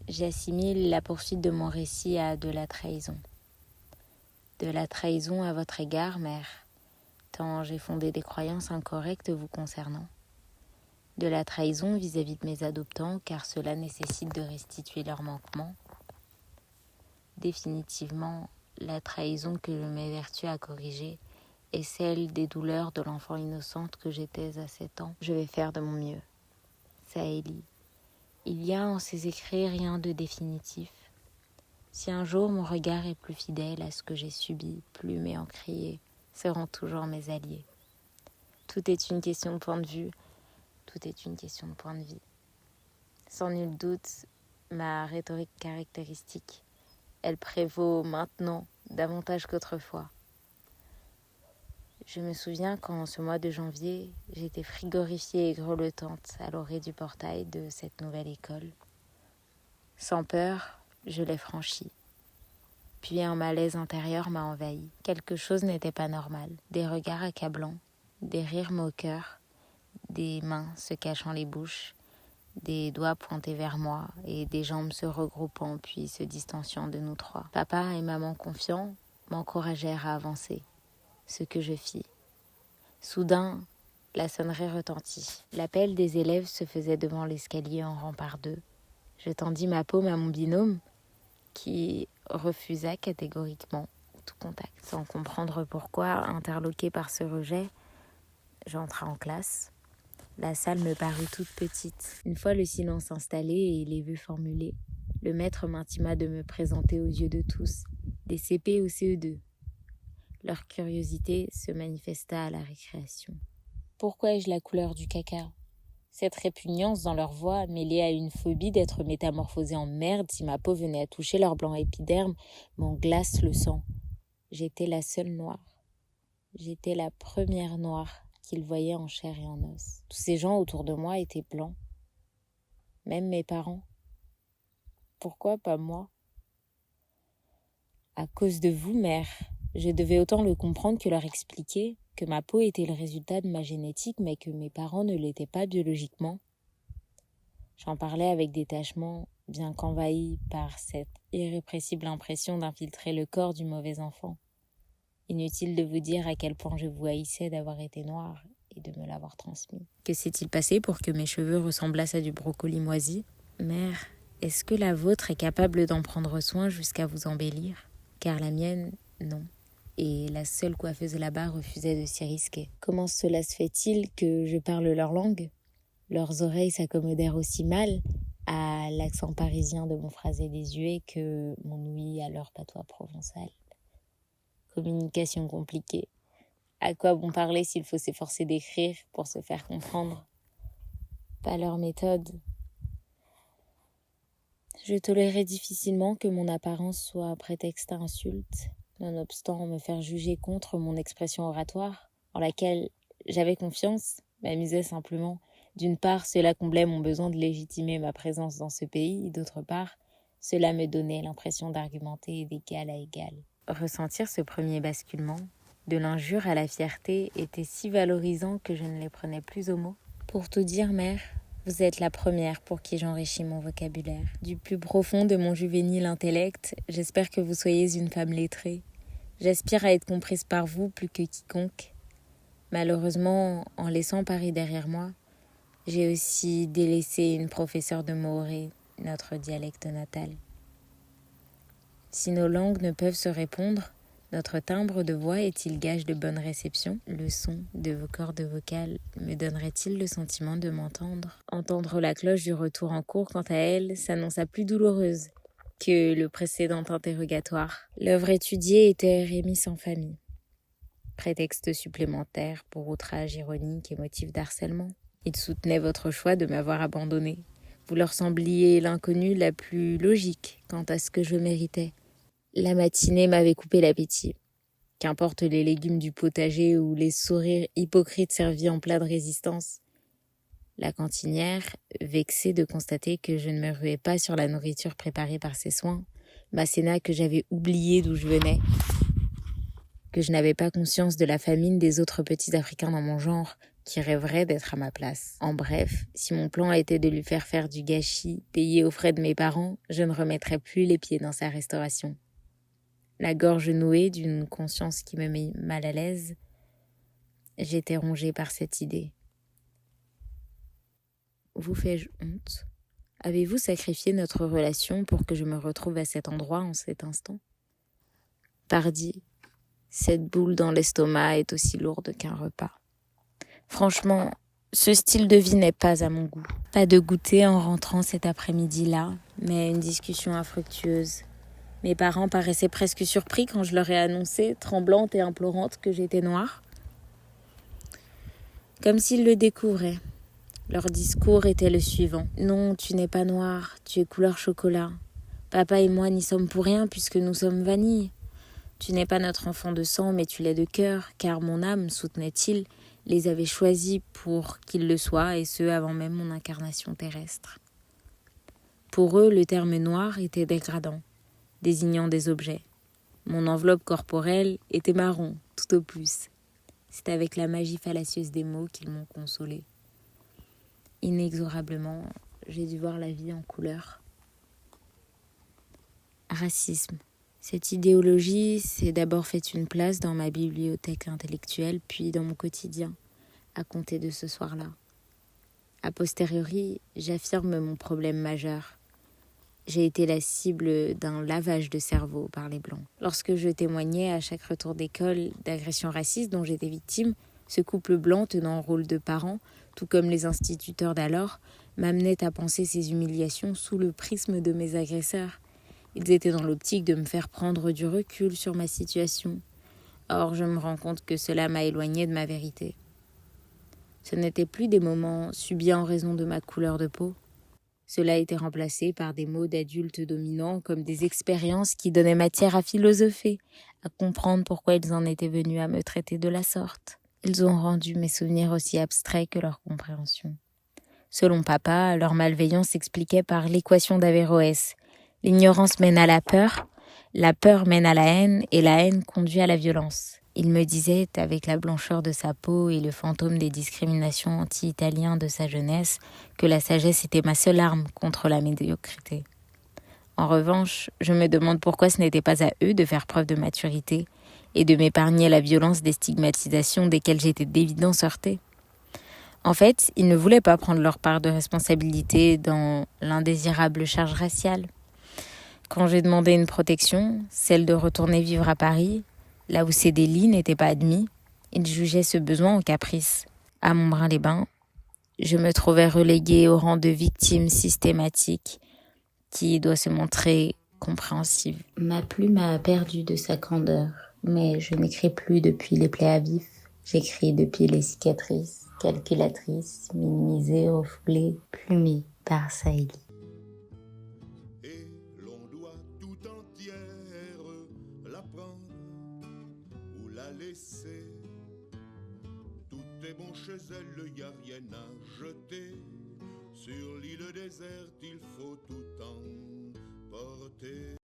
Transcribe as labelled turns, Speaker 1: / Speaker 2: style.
Speaker 1: J'assimile la poursuite de mon récit à de la trahison. De la trahison à votre égard, mère, tant j'ai fondé des croyances incorrectes vous concernant. De la trahison vis-à-vis de mes adoptants, car cela nécessite de restituer leurs manquements. Définitivement, la trahison que je m'évertue à corriger est celle des douleurs de l'enfant innocente que j'étais à 7 ans. Je vais faire de mon mieux. Saélie. Il y a en ces écrits rien de définitif. Si un jour mon regard est plus fidèle à ce que j'ai subi, plumes et encriers seront toujours mes alliés. Tout est une question de point de vue, tout est une question de point de vie. Sans nul doute, ma rhétorique caractéristique, elle prévaut maintenant davantage qu'autrefois. Je me souviens qu'en ce mois de janvier, j'étais frigorifiée et grelottante à l'orée du portail de cette nouvelle école. Sans peur, je l'ai franchie. Puis un malaise intérieur m'a envahi. Quelque chose n'était pas normal. Des regards accablants, des rires moqueurs, des mains se cachant les bouches, des doigts pointés vers moi et des jambes se regroupant puis se distanciant de nous trois. Papa et maman confiants m'encouragèrent à avancer, ce que je fis. Soudain, la sonnerie retentit. L'appel des élèves se faisait devant l'escalier en rang par deux. Je tendis ma paume à mon binôme, qui refusa catégoriquement tout contact. Sans comprendre pourquoi, interloqué par ce rejet, j'entrai en classe. La salle me parut toute petite. Une fois le silence installé et les vœux formulés, le maître m'intima de me présenter aux yeux de tous, des CP au CE2. Leur curiosité se manifesta à la récréation. Pourquoi ai-je la couleur du caca ? Cette répugnance dans leur voix, mêlée à une phobie d'être métamorphosée en merde si ma peau venait à toucher leur blanc épiderme, m'en glace le sang. J'étais la seule noire. J'étais la première noire qu'ils voyaient en chair et en os. Tous ces gens autour de moi étaient blancs. Même mes parents. Pourquoi pas moi ? À cause de vous, mère. Je devais autant le comprendre que leur expliquer que ma peau était le résultat de ma génétique, mais que mes parents ne l'étaient pas biologiquement. J'en parlais avec détachement, bien qu'envahi par cette irrépressible impression d'infiltrer le corps du mauvais enfant. Inutile de vous dire à quel point je vous haïssais d'avoir été noire et de me l'avoir transmis. Que s'est-il passé pour que mes cheveux ressemblassent à du brocoli moisi ? Mère, est-ce que la vôtre est capable d'en prendre soin jusqu'à vous embellir ? Car la mienne, non. Et la seule coiffeuse là-bas refusait de s'y risquer. Comment cela se fait-il que je parle leur langue ? Leurs oreilles s'accommodèrent aussi mal à l'accent parisien de mon phrasé désuet que mon ouïe à leur patois provençal. Communication compliquée. À quoi bon parler s'il faut s'efforcer d'écrire pour se faire comprendre ? Pas leur méthode. Je tolérais difficilement que mon apparence soit un prétexte à insulte, nonobstant me faire juger contre mon expression oratoire, en laquelle j'avais confiance, m'amusais simplement. D'une part, cela comblait mon besoin de légitimer ma présence dans ce pays, d'autre part, cela me donnait l'impression d'argumenter d'égal à égal. Ressentir ce premier basculement, de l'injure à la fierté, était si valorisant que je ne les prenais plus au mot. Pour tout dire, mère, vous êtes la première pour qui j'enrichis mon vocabulaire. Du plus profond de mon juvénile intellect, j'espère que vous soyez une femme lettrée. J'aspire à être comprise par vous plus que quiconque. Malheureusement, en laissant Paris derrière moi, j'ai aussi délaissé une professeure de maoré, notre dialecte natal. Si nos langues ne peuvent se répondre, notre timbre de voix est-il gage de bonne réception ? Le son de vos cordes vocales me donnerait-il le sentiment de m'entendre ? Entendre la cloche du retour en cours, quant à elle, s'annonça plus douloureuse que le précédent interrogatoire. L'œuvre étudiée était Rémi sans famille. Prétexte supplémentaire pour outrage ironique et motif d'harcèlement. Ils soutenaient votre choix de m'avoir abandonné. Vous leur sembliez l'inconnue la plus logique quant à ce que je méritais. La matinée m'avait coupé l'appétit. Qu'importe les légumes du potager ou les sourires hypocrites servis en plat de résistance. La cantinière, vexée de constater que je ne me ruais pas sur la nourriture préparée par ses soins, m'asséna que j'avais oublié d'où je venais, que je n'avais pas conscience de la famine des autres petits Africains dans mon genre, qui rêverait d'être à ma place. En bref, si mon plan était de lui faire du gâchis, payé aux frais de mes parents, je ne remettrais plus les pieds dans sa restauration. La gorge nouée d'une conscience qui me met mal à l'aise, j'étais rongée par cette idée. Vous fais-je honte ? Avez-vous sacrifié notre relation pour que je me retrouve à cet endroit en cet instant ? Pardi, cette boule dans l'estomac est aussi lourde qu'un repas. Franchement, ce style de vie n'est pas à mon goût. Pas de goûter en rentrant cet après-midi-là, mais une discussion infructueuse. Mes parents paraissaient presque surpris quand je leur ai annoncé, tremblante et implorante, que j'étais noire. Comme s'ils le découvraient. Leur discours était le suivant. « Non, tu n'es pas noire, tu es couleur chocolat. Papa et moi n'y sommes pour rien puisque nous sommes vanille. Tu n'es pas notre enfant de sang, mais tu l'es de cœur, car mon âme, soutenait-il, les avait choisis pour qu'ils le soient, et ce, avant même mon incarnation terrestre. » Pour eux, le terme noir était dégradant, désignant des objets. Mon enveloppe corporelle était marron, tout au plus. C'est avec la magie fallacieuse des mots qu'ils m'ont consolée. Inexorablement, j'ai dû voir la vie en couleur. Racisme. Cette idéologie s'est d'abord fait une place dans ma bibliothèque intellectuelle, puis dans mon quotidien, à compter de ce soir-là. A posteriori, j'affirme mon problème majeur. J'ai été la cible d'un lavage de cerveau par les Blancs. Lorsque je témoignais à chaque retour d'école d'agressions racistes dont j'étais victime, ce couple blanc tenant le rôle de parent, tout comme les instituteurs d'alors, m'amenait à penser ces humiliations sous le prisme de mes agresseurs. Ils étaient dans l'optique de me faire prendre du recul sur ma situation. Or, je me rends compte que cela m'a éloignée de ma vérité. Ce n'étaient plus des moments subis en raison de ma couleur de peau. Cela a été remplacé par des mots d'adultes dominants comme des expériences qui donnaient matière à philosopher, à comprendre pourquoi ils en étaient venus à me traiter de la sorte. Ils ont rendu mes souvenirs aussi abstraits que leur compréhension. Selon papa, leur malveillance s'expliquait par l'équation d'Averroès. L'ignorance mène à la peur mène à la haine et la haine conduit à la violence. Il me disait, avec la blancheur de sa peau et le fantôme des discriminations anti-italiens de sa jeunesse, que la sagesse était ma seule arme contre la médiocrité. En revanche, je me demande pourquoi ce n'était pas à eux de faire preuve de maturité et de m'épargner la violence des stigmatisations desquelles j'étais d'évidence heurtée. En fait, ils ne voulaient pas prendre leur part de responsabilité dans l'indésirable charge raciale. Quand j'ai demandé une protection, celle de retourner vivre à Paris, là où ces délits n'étaient pas admis, ils jugeaient ce besoin en caprice. À Montbrun-les-Bains, je me trouvais reléguée au rang de victime systématique qui doit se montrer compréhensive. Ma plume a perdu de sa candeur, mais je n'écris plus depuis les plaies à vif. J'écris depuis les cicatrices, calculatrices, minimisées, refoulées, plumées par Saïli.
Speaker 2: Et l'on doit tout entière la prendre ou la laisser. Tout est bon chez elle, y a rien à jeter. Sur l'île déserte, il faut tout emporter.